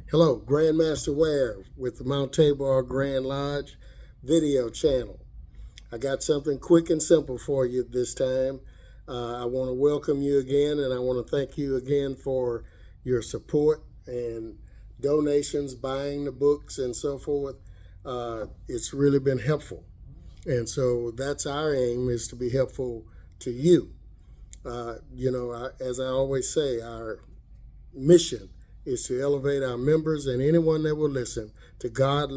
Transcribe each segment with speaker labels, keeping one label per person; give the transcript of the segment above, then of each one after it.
Speaker 1: Hello, Grandmaster Ware with the Mount Tabor Grand Lodge video channel. I got something quick and simple for you this time. I want to welcome you again, and I want to thank you again for your support and donations, buying the books, and so forth. It's really been helpful. And so that's our aim, is to be helpful to you. As I always say, our mission is to elevate our members and anyone that will listen to godly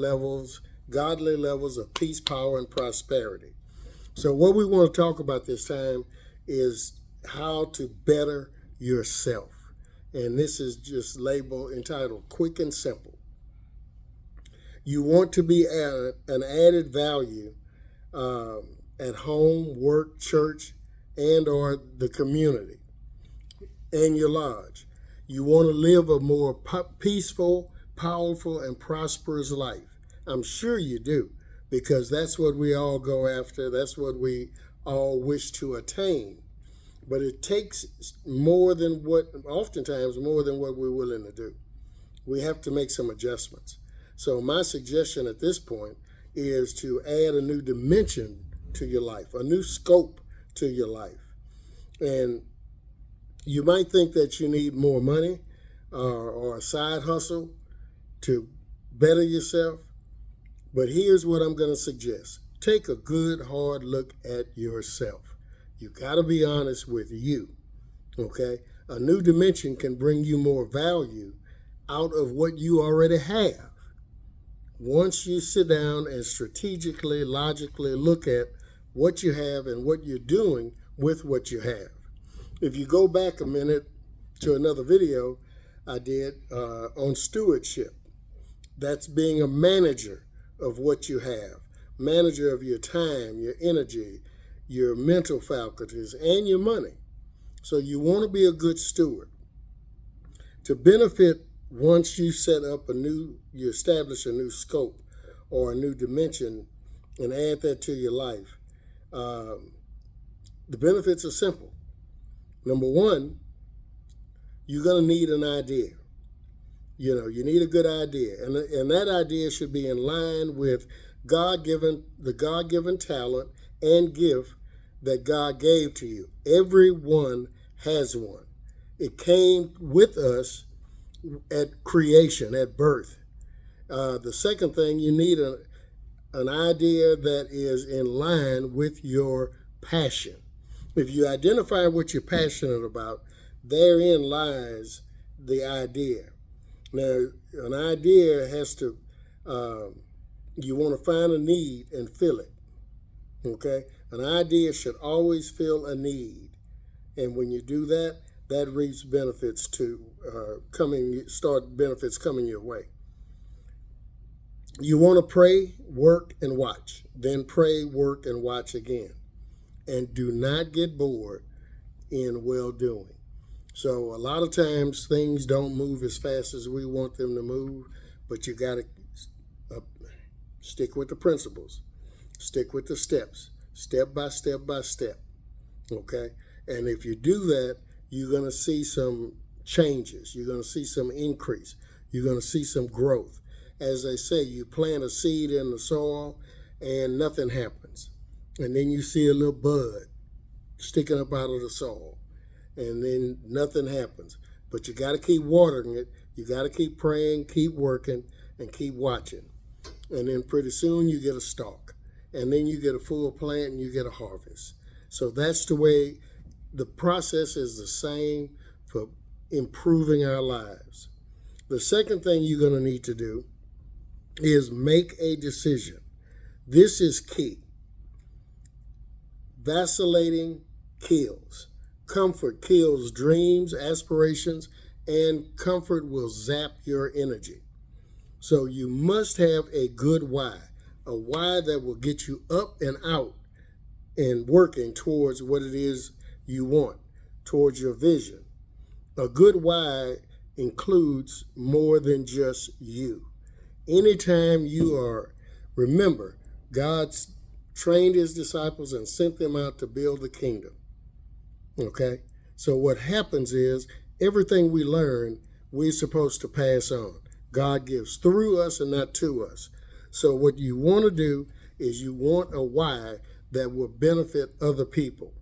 Speaker 1: levels of peace, power, and prosperity. So what we want to talk about this time is how to better yourself. And this is just entitled Quick and Simple. You want to be an added value at home, work, church, and or the community and your lodge. You want to live a more peaceful, powerful, and prosperous life. I'm sure you do, because that's what we all go after. That's what we all wish to attain. But it takes oftentimes more than what we're willing to do. We have to make some adjustments. So my suggestion at this point is to add a new dimension to your life, a new scope to your life. And you might think that you need more money or a side hustle to better yourself. But here's what I'm going to suggest. Take a good, hard look at yourself. You got to be honest with you, okay? A new dimension can bring you more value out of what you already have. Once you sit down and strategically, logically look at what you have and what you're doing with what you have. If you go back a minute to another video I did on stewardship, that's being a manager of what you have, manager of your time, your energy, your mental faculties, and your money. So you want to be a good steward. To benefit, once you you establish a new scope or a new dimension and add that to your life, the benefits are simple. Number one, you're going to need an idea. You need a good idea. And that idea should be in line with the God-given talent and gift that God gave to you. Everyone has one. It came with us at creation, at birth. The second thing, you need an idea that is in line with your passion. If you identify what you're passionate about, therein lies the idea. Now, an idea has to, you want to find a need and fill it, okay? An idea should always fill a need. And when you do that, that reaps benefits benefits coming your way. You want to pray, work, and watch. Then pray, work, and watch again. And do not get bored in well-doing. So a lot of times things don't move as fast as we want them to move, but you got to stick with the principles, stick with the steps, step by step by step, okay? And if you do that, you're going to see some changes. You're going to see some increase. You're going to see some growth. As they say, you plant a seed in the soil and nothing happens. And then you see a little bud sticking up out of the soil. And then nothing happens. But you got to keep watering it. You got to keep praying, keep working, and keep watching. And then pretty soon you get a stalk. And then you get a full plant and you get a harvest. So that's the way the process is the same for improving our lives. The second thing you're going to need to do is make a decision. This is key. Vacillating kills. Comfort kills dreams, aspirations, and comfort will zap your energy. So you must have a good why, a why that will get you up and out and working towards what it is you want, towards your vision. A good why includes more than just you. Anytime remember, God's trained his disciples and sent them out to build the kingdom. Okay? So what happens is everything we learn, we're supposed to pass on. God gives through us and not to us. So what you want to do is you want a why that will benefit other people.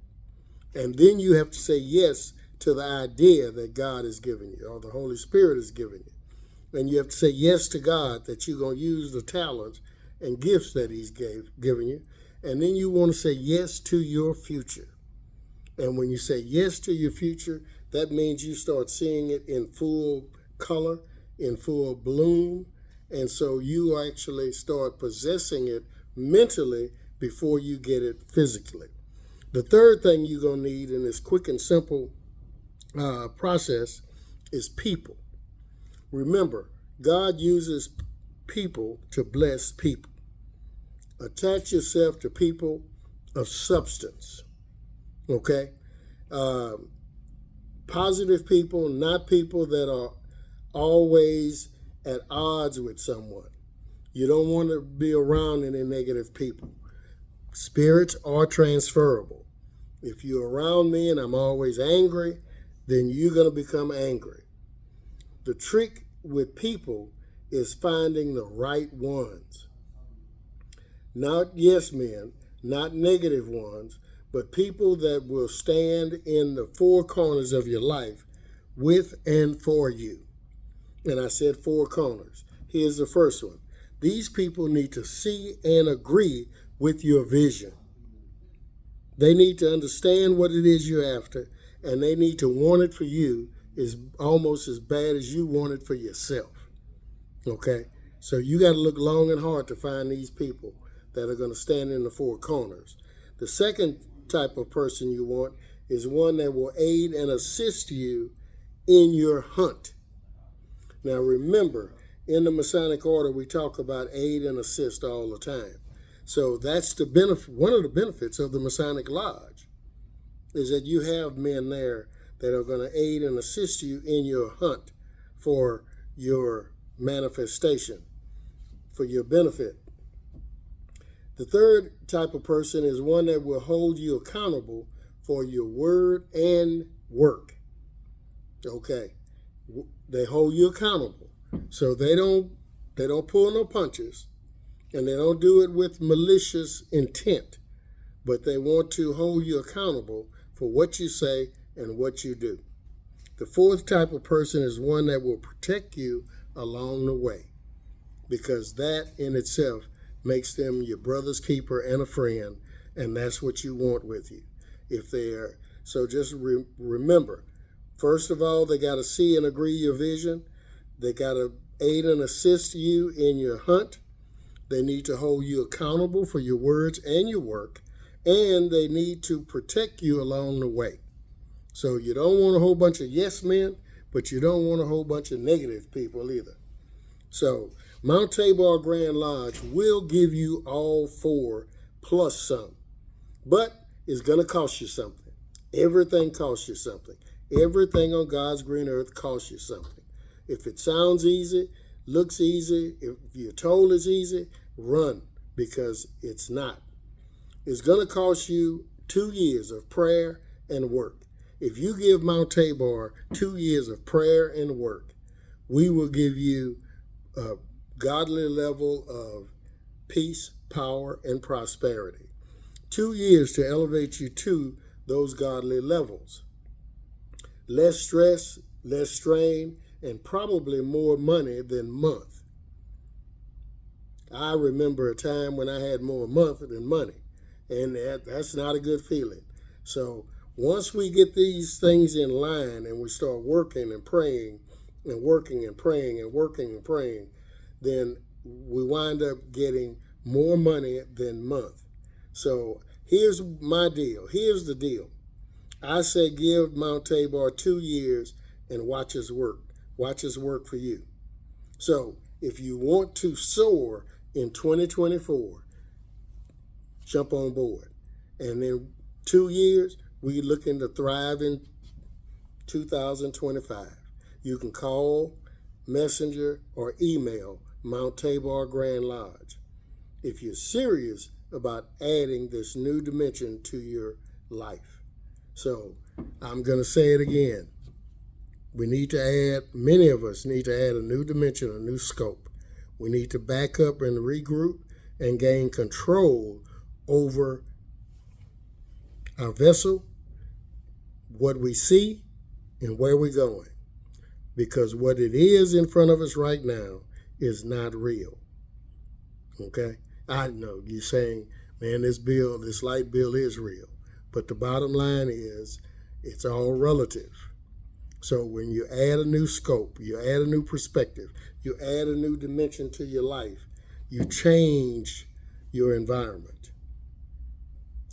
Speaker 1: And then you have to say yes to the idea that God has given you or the Holy Spirit has given you. And you have to say yes to God that you're going to use the talents and gifts that he's given you. And then you want to say yes to your future. And when you say yes to your future, that means you start seeing it in full color, in full bloom. And so you actually start possessing it mentally before you get it physically. The third thing you're going to need in this quick and simple process is people. Remember, God uses people to bless people. Attach yourself to people of substance, okay? Positive people, not people that are always at odds with someone. You don't want to be around any negative people. Spirits are transferable. If you're around me and I'm always angry, then you're going to become angry. The trick with people is finding the right ones. Not yes men, not negative ones, but people that will stand in the four corners of your life with and for you. And I said four corners. Here's the first one. These people need to see and agree with your vision. They need to understand what it is you're after, and they need to want it for you is almost as bad as you want it for yourself. Okay? So you got to look long and hard to find these people that are going to stand in the four corners. The second type of person you want is one that will aid and assist you in your hunt. Now remember, in the Masonic Order, we talk about aid and assist all the time. So that's the benefit. One of the benefits of the Masonic Lodge is that you have men there that are going to aid and assist you in your hunt for your manifestation, for your benefit. The third type of person is one that will hold you accountable for your word and work. Okay, they hold you accountable, so they don't pull no punches. And they don't do it with malicious intent, but they want to hold you accountable for what you say and what you do. The fourth type of person is one that will protect you along the way, because that in itself makes them your brother's keeper and a friend, and that's what you want with you. If they are, so just remember, first of all, they got to see and agree your vision. They got to aid and assist you in your hunt. They need to hold you accountable for your words and your work, and they need to protect you along the way. So you don't want a whole bunch of yes men, but you don't want a whole bunch of negative people either. So Mount Tabor Grand Lodge will give you all four plus some, but it's going to cost you something. Everything costs you something. Everything on God's green earth costs you something. If it sounds easy, looks easy, if you're told it's easy, run, because it's not. It's going to cost you 2 years of prayer and work. If you give Mount Tabor 2 years of prayer and work, we will give you a godly level of peace, power, and prosperity. 2 years to elevate you to those godly levels. Less stress, less strain, and probably more money than month. I remember a time when I had more month than money, and that's not a good feeling. So once we get these things in line and we start working and praying and working and praying and working and praying, then we wind up getting more money than month. So here's my deal. Here's the deal. I say give Mount Tabor 2 years and watch us work. Watch us work for you. So if you want to soar in 2024, jump on board. And in 2 years, we're looking to thrive in 2025. You can call, messenger, or email Mount Tabor Grand Lodge if you're serious about adding this new dimension to your life. So I'm going to say it again. many of us need to add a new dimension, a new scope. We need to back up and regroup and gain control over our vessel, what we see, and where we're going. Because what it is in front of us right now is not real. Okay? I know you're saying, man, this light bill is real. But the bottom line is, it's all relative. So when you add a new scope, you add a new perspective, you add a new dimension to your life, you change your environment.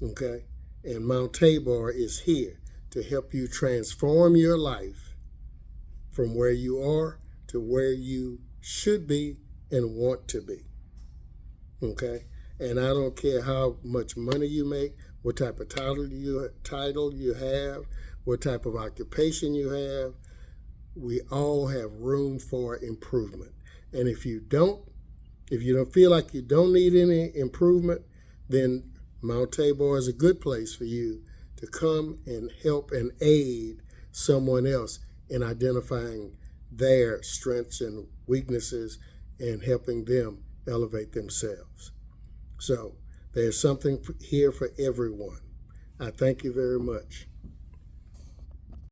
Speaker 1: Okay? And Mount Tabor is here to help you transform your life from where you are to where you should be and want to be. Okay? And I don't care how much money you make, what type of title you have, what type of occupation you have. We all have room for improvement. And if you don't feel like you don't need any improvement, then Mount Tabor is a good place for you to come and help and aid someone else in identifying their strengths and weaknesses and helping them elevate themselves. So there's something here for everyone. I thank you very much.